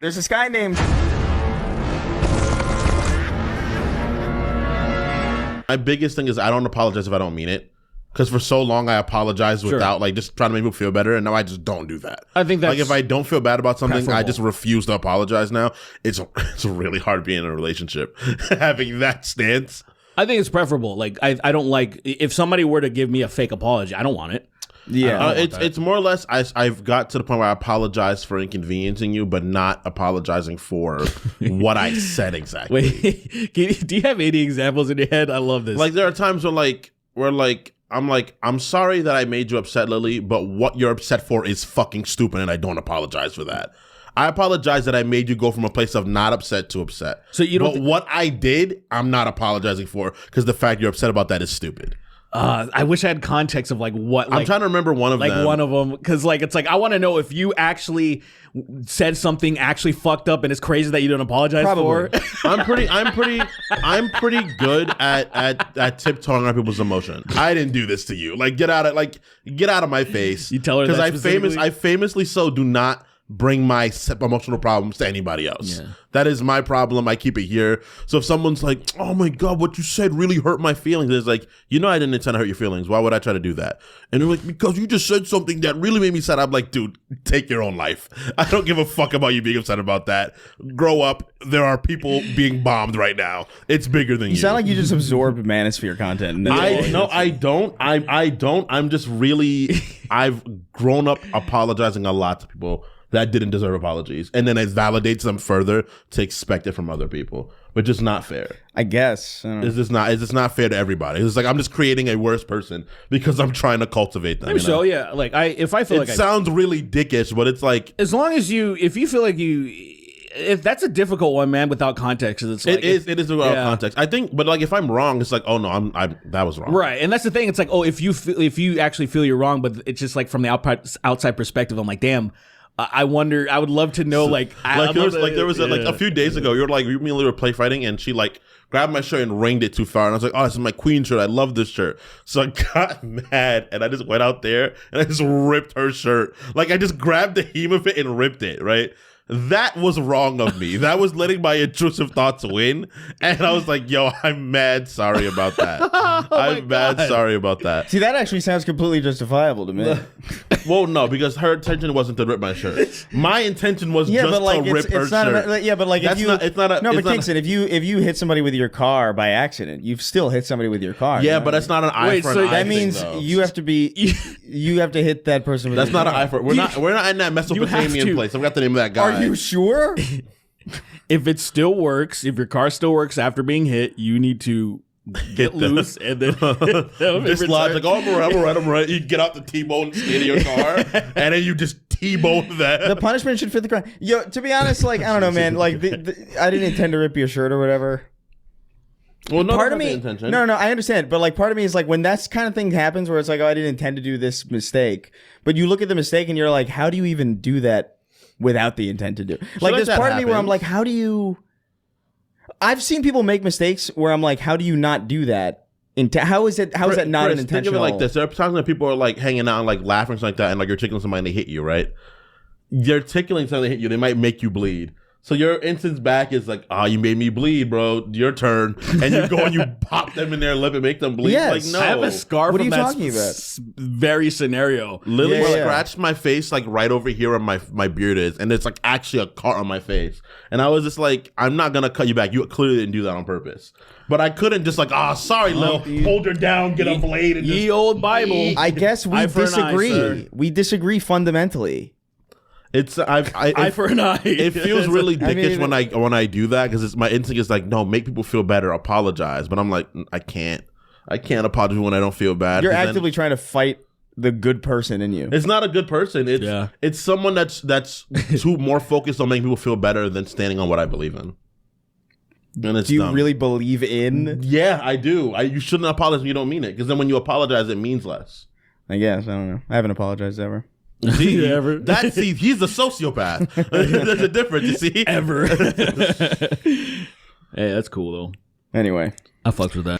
There's this guy named... My biggest thing is I don't apologize if I don't mean it. Because for so long I apologized without like just trying to make people feel better, and now I just don't do that. I think that's like if I don't feel bad about something, preferable. I just refuse to apologize now. It's really hard being in a relationship having that stance. I think it's preferable. Like I don't like if somebody were to give me a fake apology, I don't want it. Yeah, it's more or less I've got to the point where I apologize for inconveniencing you, but not apologizing for what I said exactly. Wait, do you have any examples in your head? I love this. Like there are times where I'm sorry that I made you upset, Lily, but what you're upset for is fucking stupid, and I don't apologize for that. I apologize that I made you go from a place of not upset to upset. So you don't. But what I did, I'm not apologizing for because the fact you're upset about that is stupid. I wish I had context of like what. I'm trying to remember one of them. Like one of them, because like it's like I want to know if you actually said something actually fucked up and it's crazy that you don't apologize for. I'm pretty good at tiptoeing on people's emotion. I didn't do this to you. Like get out of my face. You tell her that because I famously so do not bring my emotional problems to anybody else. Yeah. That is my problem. I keep it here. So if someone's like, oh my God, what you said really hurt my feelings. It's like, I didn't intend to hurt your feelings. Why would I try to do that? And they're like, because you just said something that really made me sad. I'm like, dude, take your own life. I don't give a fuck about you being upset about that. Grow up. There are people being bombed right now. It's bigger than you. You sound like you just absorbed Manosphere content. I don't. I'm just really, I've grown up apologizing a lot to people that didn't deserve apologies. And then it validates them further to expect it from other people, which is not fair. I guess. It's just not fair to everybody. It's like I'm just creating a worse person because I'm trying to cultivate them. Maybe so, yeah. Like if I feel like it sounds really dickish, but it's like as long as if you feel like if that's a difficult one, man, without context, it's like it is without context. I think, but like if I'm wrong, it's like, oh no, that was wrong, right? And that's the thing. It's like, oh, if you actually feel you're wrong, but it's just like from the outside perspective, I'm like, damn. I wonder. I would love to know. Like there was a few days ago. You me and Lily were play fighting, and she like grabbed my shirt and ringed it too far, and I was like, "Oh, this is my queen shirt. I love this shirt." So I got mad, and I just went out there and I just ripped her shirt. Like I just grabbed the hem of it and ripped it. Right. That was wrong of me. That was letting my intrusive thoughts win. And I was like, yo, I'm mad sorry about that. I'm mad sorry about that. See, that actually sounds completely justifiable to me. Well, no, because her intention wasn't to rip my shirt. My intention was just to rip her shirt. But Kingston, if you hit somebody with your car by accident, you've still hit somebody with your car. Yeah, but that's not an eye for an eye. That means you have to hit that person with your car. That's not an eye for. We're not in that Mesopotamian place. I've got the name of that guy. Are you sure? If it still works, if your car still works after being hit, you need to get loose and then dislodge. Like, oh, I'm right. You get out the T-bone and stay in your car, and then you just T-bone that. The punishment should fit the crime. Yo, to be honest, like I don't know, man. Like I didn't intend to rip your shirt or whatever. Well, no, part of me, no, I understand, but like part of me is like when that kind of thing happens, where it's like, oh, I didn't intend to do this mistake, but you look at the mistake and you're like, how do you even do that? Without the intent to do. Like there's part of me where I'm like, how do you... I've seen people make mistakes where I'm like, how do you not do that? How is that not an intentional... Think of it like this. There are times when people are like hanging out and like laughing or something like that, and like you're tickling somebody and they hit you, right? You're tickling somebody, they hit you, they might make you bleed. So your instance back is like, you made me bleed, bro. Your turn. And you go and you pop them in their lip and make them bleed. Yes. Like, no. I have a scar from that very scenario. Lily scratched my face like right over here where my beard is. And it's like actually a cut on my face. And I was just like, I'm not going to cut you back. You clearly didn't do that on purpose. But I couldn't just like, sorry, Lil. Hold her down, get a blade. And ye old Bible. I guess we disagree. We disagree fundamentally. It's eye for an eye. It feels really dickish when I do that because my instinct is like, no, make people feel better, apologize. But I'm like, I can't apologize when I don't feel bad. You're actively trying to fight the good person in you. It's not a good person. It's someone that's too more focused on making people feel better than standing on what I believe in. And it's do you dumb. really believe in? Yeah, I do. You shouldn't apologize when you don't mean it because then when you apologize, it means less. I guess I don't know. I haven't apologized ever. See, he's a sociopath. There's a difference, you see? Ever. Hey, that's cool though. Anyway, I fucked with that.